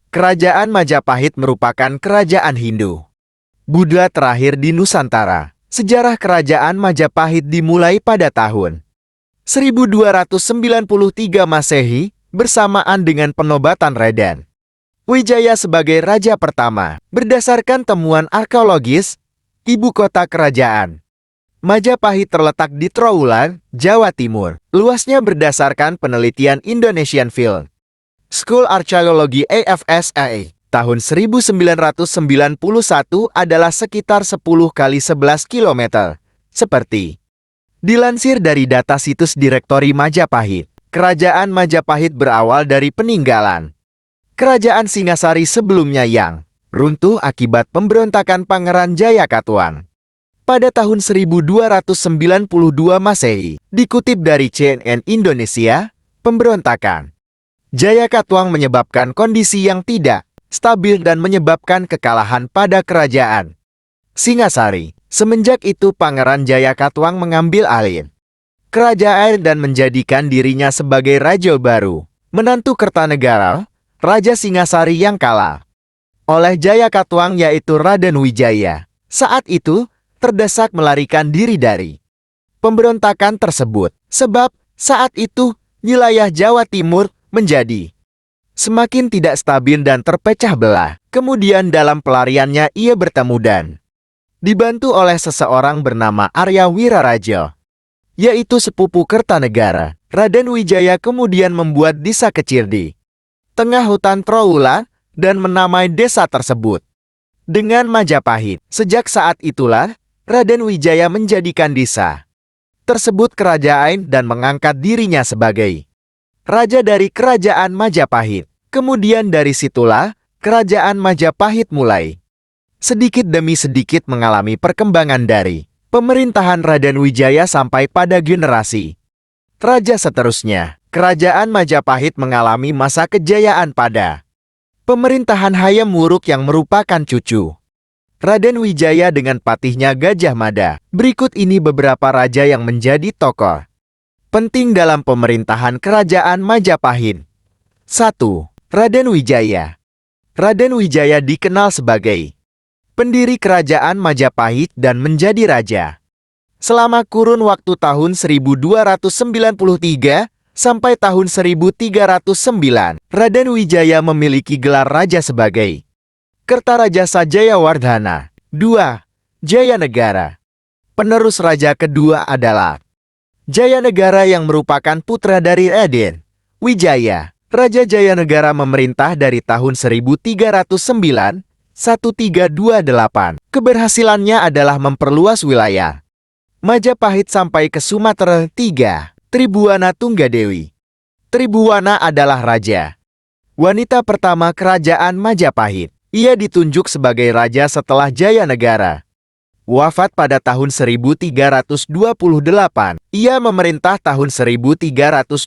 Kerajaan Majapahit merupakan kerajaan Hindu Buddha terakhir di Nusantara. Sejarah kerajaan Majapahit dimulai pada tahun 1293 Masehi bersamaan dengan penobatan Raden Wijaya sebagai raja pertama. Berdasarkan temuan arkeologis, ibu kota kerajaan Majapahit terletak di Trowulan, Jawa Timur. Luasnya berdasarkan penelitian Indonesian Field School Archaeology AFSA, tahun 1991 adalah sekitar 10 kali 11 km. Seperti dilansir dari data situs Direktori Majapahit, Kerajaan Majapahit berawal dari peninggalan Kerajaan Singasari sebelumnya yang runtuh akibat pemberontakan Pangeran Jayakatwang pada tahun 1292 Masehi. Dikutip dari CNN Indonesia, pemberontakan Jayakatwang menyebabkan kondisi yang tidak stabil dan menyebabkan kekalahan pada kerajaan Singasari. Semenjak itu Pangeran Jayakatwang mengambil alih kerajaan dan menjadikan dirinya sebagai raja baru, menantu Kertanegara, Raja Singasari yang kalah oleh Jayakatwang yaitu Raden Wijaya. Saat itu, terdesak melarikan diri dari pemberontakan tersebut. Sebab, saat itu, wilayah Jawa Timur menjadi semakin tidak stabil dan terpecah belah. Kemudian dalam pelariannya ia bertemu dan dibantu oleh seseorang bernama Arya Wiraraja, yaitu sepupu Kertanegara. Raden Wijaya kemudian membuat desa kecil di tengah hutan Trowulan dan menamai desa tersebut dengan Majapahit. Sejak saat itulah, Raden Wijaya menjadikan desa tersebut kerajaan dan mengangkat dirinya sebagai raja dari kerajaan Majapahit. Kemudian dari situlah, kerajaan Majapahit mulai sedikit demi sedikit mengalami perkembangan dari pemerintahan Raden Wijaya sampai pada generasi raja seterusnya. Kerajaan Majapahit mengalami masa kejayaan pada pemerintahan Hayam Wuruk yang merupakan cucu Raden Wijaya dengan patihnya Gajah Mada. Berikut ini beberapa raja yang menjadi tokoh penting dalam pemerintahan kerajaan Majapahit. 1. Raden Wijaya. Raden Wijaya dikenal sebagai pendiri kerajaan Majapahit dan menjadi raja selama kurun waktu tahun 1293 sampai tahun 1309. Raden Wijaya memiliki gelar raja sebagai Kertarajasa Jayawardhana. 2. Jayanegara. Penerus raja kedua adalah Jayanegara yang merupakan putra dari Raden Wijaya. Raja Jayanegara memerintah dari tahun 1309 1328. Keberhasilannya adalah memperluas wilayah Majapahit sampai ke Sumatera. 3. Tribuana Tunggadewi. Tribuana adalah raja wanita pertama kerajaan Majapahit. Ia ditunjuk sebagai raja setelah Jayanegara wafat pada tahun 1328. Ia memerintah tahun 1328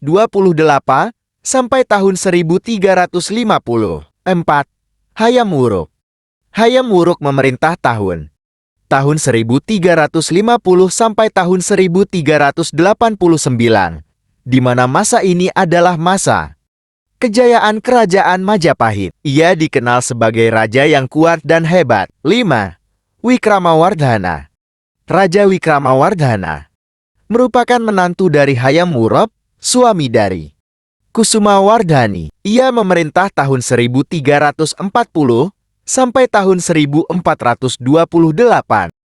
sampai tahun 1350. 4. Hayam Wuruk. Hayam Wuruk memerintah tahun 1350 sampai tahun 1389, di mana masa ini adalah masa kejayaan kerajaan Majapahit. Ia dikenal sebagai raja yang kuat dan hebat. 5. Wikramawardhana. Raja Wikramawardhana merupakan menantu dari Hayam Wuruk, suami dari Kusumawardhani. Ia memerintah tahun 1340 sampai tahun 1428.